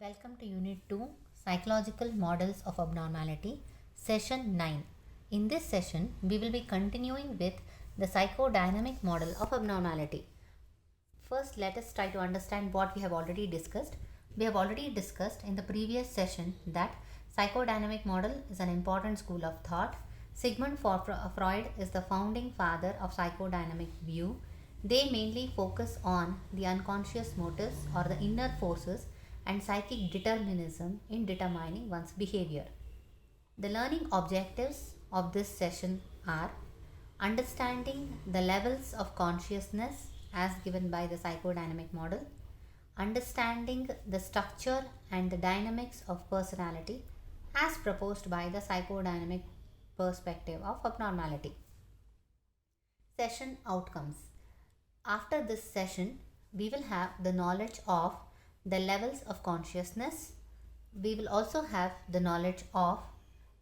Welcome to Unit 2 Psychological Models of Abnormality, Session 9. In this session, we will be continuing with the psychodynamic model of abnormality. First, let us try to understand what we have already discussed. We have already discussed in the previous session that psychodynamic model is an important school of thought. Sigmund Freud is the founding father of psychodynamic view. They mainly focus on the unconscious motives or the inner forces and psychic determinism in determining one's behavior. The learning objectives of this session are understanding the levels of consciousness as given by the psychodynamic model, understanding the structure and the dynamics of personality as proposed by the psychodynamic perspective of abnormality. Session outcomes. After this session, we will have the knowledge of the levels of consciousness. We will also have the knowledge of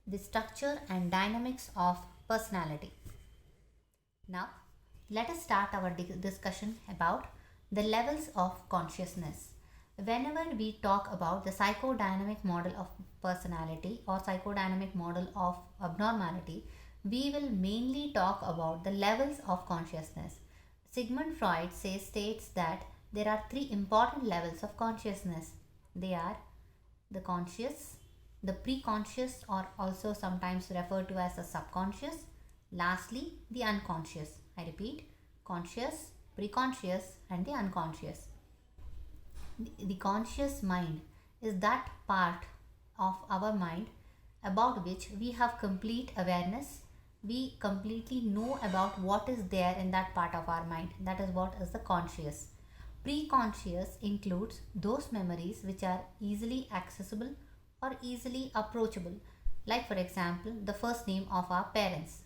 the structure and dynamics of personality. Now, let us start our discussion about the levels of consciousness. Whenever we talk about the psychodynamic model of personality or psychodynamic model of abnormality, we will mainly talk about the levels of consciousness. Sigmund Freud states that there are three important levels of consciousness. They are the conscious, the preconscious, or also sometimes referred to as the subconscious. Lastly, the unconscious. I repeat, conscious, preconscious, and the unconscious. The conscious mind is that part of our mind about which we have complete awareness. We completely know about what is there in that part of our mind. That is what is the conscious. Preconscious includes those memories which are easily accessible or easily approachable, like for example, the first name of our parents.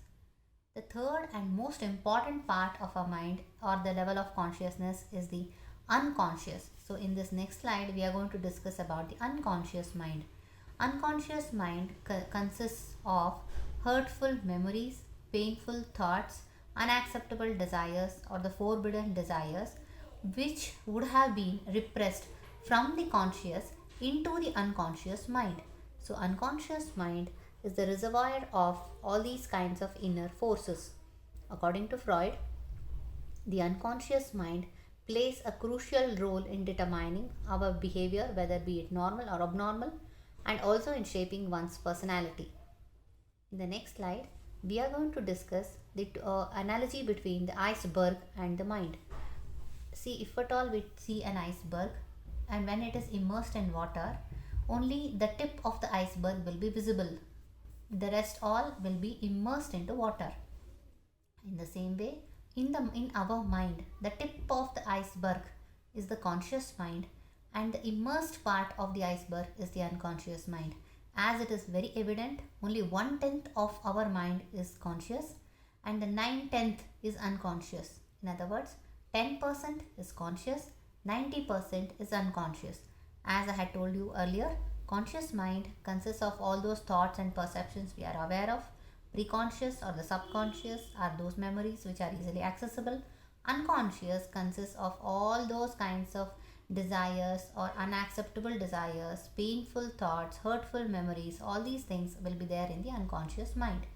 The third and most important part of our mind or the level of consciousness is the unconscious. So in this next slide, we are going to discuss about the unconscious mind. Unconscious mind consists of hurtful memories, painful thoughts, unacceptable desires or the forbidden desires which would have been repressed from the conscious into the unconscious mind. So unconscious mind is the reservoir of all these kinds of inner forces. According to Freud, the unconscious mind plays a crucial role in determining our behavior, whether be it normal or abnormal, and also in shaping one's personality. In the next slide, we are going to discuss the analogy between the iceberg and the mind. See, if at all we see an iceberg and when it is immersed in water, only the tip of the iceberg will be visible. The rest all will be immersed into water. In the same way, in our mind, the tip of the iceberg is the conscious mind and the immersed part of the iceberg is the unconscious mind. As it is very evident, only 1/10 of our mind is conscious and the 9/10 is unconscious. In other words, 10% is conscious, 90% is unconscious. As I had told you earlier, conscious mind consists of all those thoughts and perceptions we are aware of. Preconscious or the subconscious are those memories which are easily accessible. Unconscious consists of all those kinds of desires or unacceptable desires, painful thoughts, hurtful memories. All these things will be there in the unconscious mind.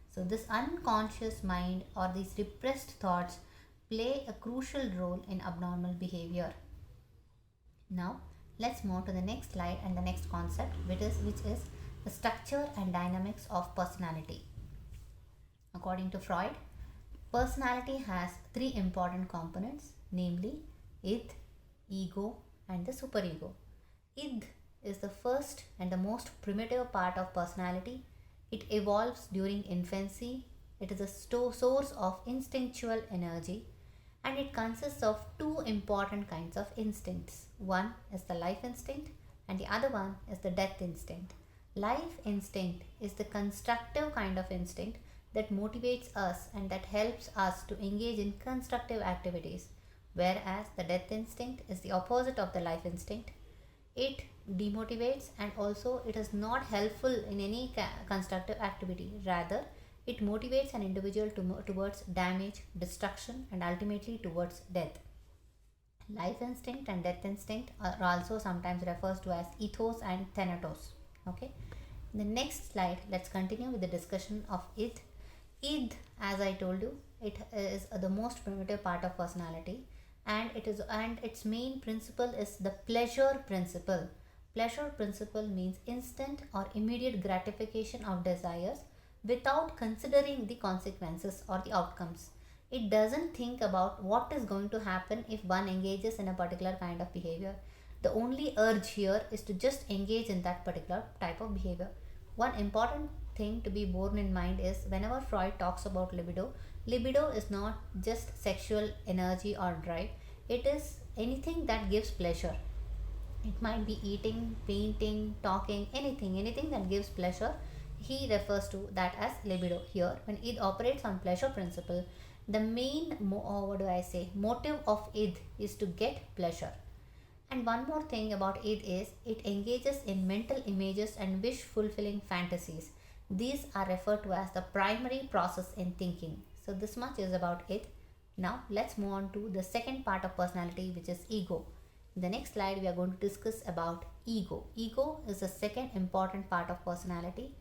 So this unconscious mind or these repressed thoughts play a crucial role in abnormal behavior. Now, let's move to the next slide and the next concept, which is the structure and dynamics of personality. According to Freud, personality has three important components, namely id, ego, and the superego. Id is the first and the most primitive part of personality. It evolves during infancy. It is a source of instinctual energy and it consists of two important kinds of instincts. One is the life instinct and the other one is the death instinct. Life instinct is the constructive kind of instinct that motivates us and that helps us to engage in constructive activities, whereas the death instinct is the opposite of the life instinct. It demotivates and also it is not helpful in any constructive activity. Rather, it motivates an individual towards damage, destruction, and ultimately towards death. Life instinct and death instinct are also sometimes refers to as ethos and thanatos. Okay. In the next slide, let's continue with the discussion of id. Id, as I told you, it is the most primitive part of personality, and its main principle is the pleasure principle. Pleasure principle means instant or immediate gratification of desires without considering the consequences or the outcomes. It doesn't think about what is going to happen if one engages in a particular kind of behavior. The only urge here is to just engage in that particular type of behavior. One important thing to be borne in mind is whenever Freud talks about libido, libido is not just sexual energy or drive, it is anything that gives pleasure. It might be eating, painting, talking, anything that gives pleasure. He refers to that as libido. Here, when id operates on pleasure principle, the main what do I say motive of id is to get pleasure. And one more thing about id is it engages in mental images and wish fulfilling fantasies. These are referred to as the primary process in thinking. So this much is about id. Now let's move on to the second part of personality, which is ego. In the next slide, we are going to discuss about ego. Ego is the second important part of personality.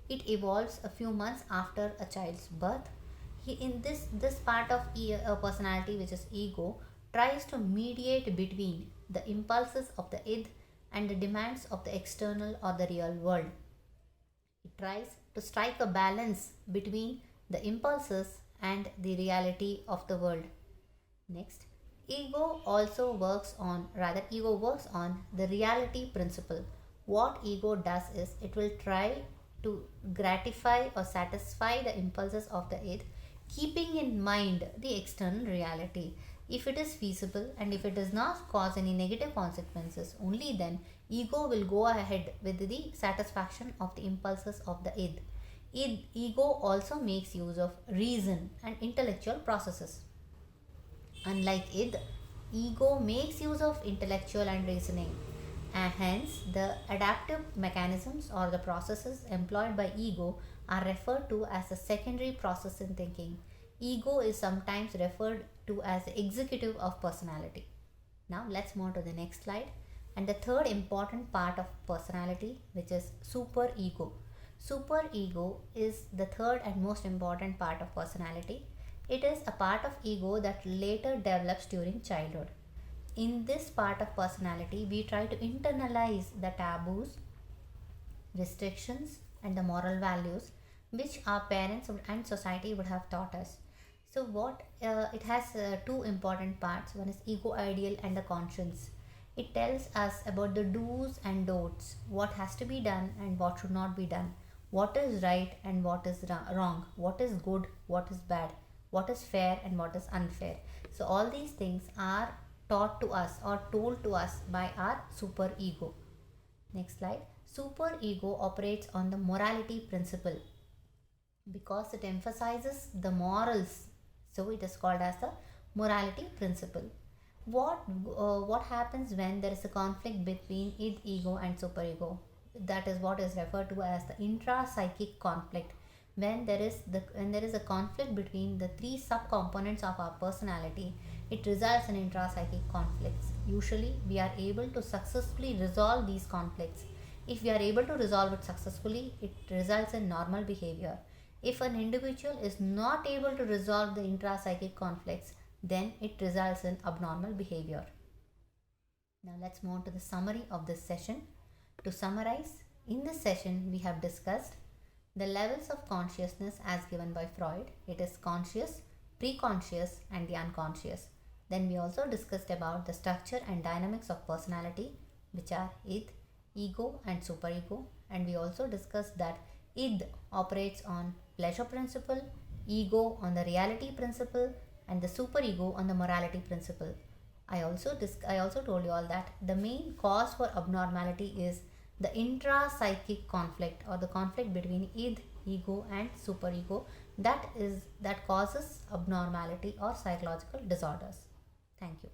It evolves a few months after a child's birth. In this part of personality, which is ego, tries to mediate between the impulses of the id and the demands of the external or the real world. It tries to strike a balance between the impulses and the reality of the world. Next, ego works on the reality principle. What ego does is it will try to gratify or satisfy the impulses of the id, keeping in mind the external reality. If it is feasible and if it does not cause any negative consequences, only then ego will go ahead with the satisfaction of the impulses of the id. Ego also makes use of reason and intellectual processes. Unlike id, ego makes use of intellectual and reasoning, and hence the adaptive mechanisms or the processes employed by ego are referred to as the secondary process in thinking. Ego is sometimes referred to as the executive of personality. Now let's move to the next slide. And the third important part of personality, which is superego. Superego is the third and most important part of personality. It is a part of ego that later develops during childhood. In this part of personality, we try to internalize the taboos, restrictions, and the moral values which our parents and society would have taught us. So, what it has two important parts. One is ego ideal and the conscience. It tells us about the do's and don'ts, what has to be done and what should not be done, what is right and what is wrong, what is good, what is bad, what is fair and what is unfair. So, all these things are taught to us or told to us by our super ego. Next slide. Super ego operates on the morality principle because it emphasizes the morals. So it is called as the morality principle. What happens when there is a conflict between id, ego, and superego? That is what is referred to as the intra-psychic conflict. When there is a conflict between the three subcomponents of our personality, it results in intra-psychic conflicts. Usually, we are able to successfully resolve these conflicts. If we are able to resolve it successfully, it results in normal behavior. If an individual is not able to resolve the intra-psychic conflicts, then it results in abnormal behavior. Now let's move on to the summary of this session. To summarize, in this session we have discussed the levels of consciousness as given by Freud. It is conscious, preconscious, and the unconscious. Then we also discussed about the structure and dynamics of personality, which are id, ego, and superego. And we also discussed that id operates on pleasure principle, ego on the reality principle, and the superego on the morality principle. I also told you all that the main cause for abnormality is the intra-psychic conflict or the conflict between id, ego, and superego that causes abnormality or psychological disorders. Thank you.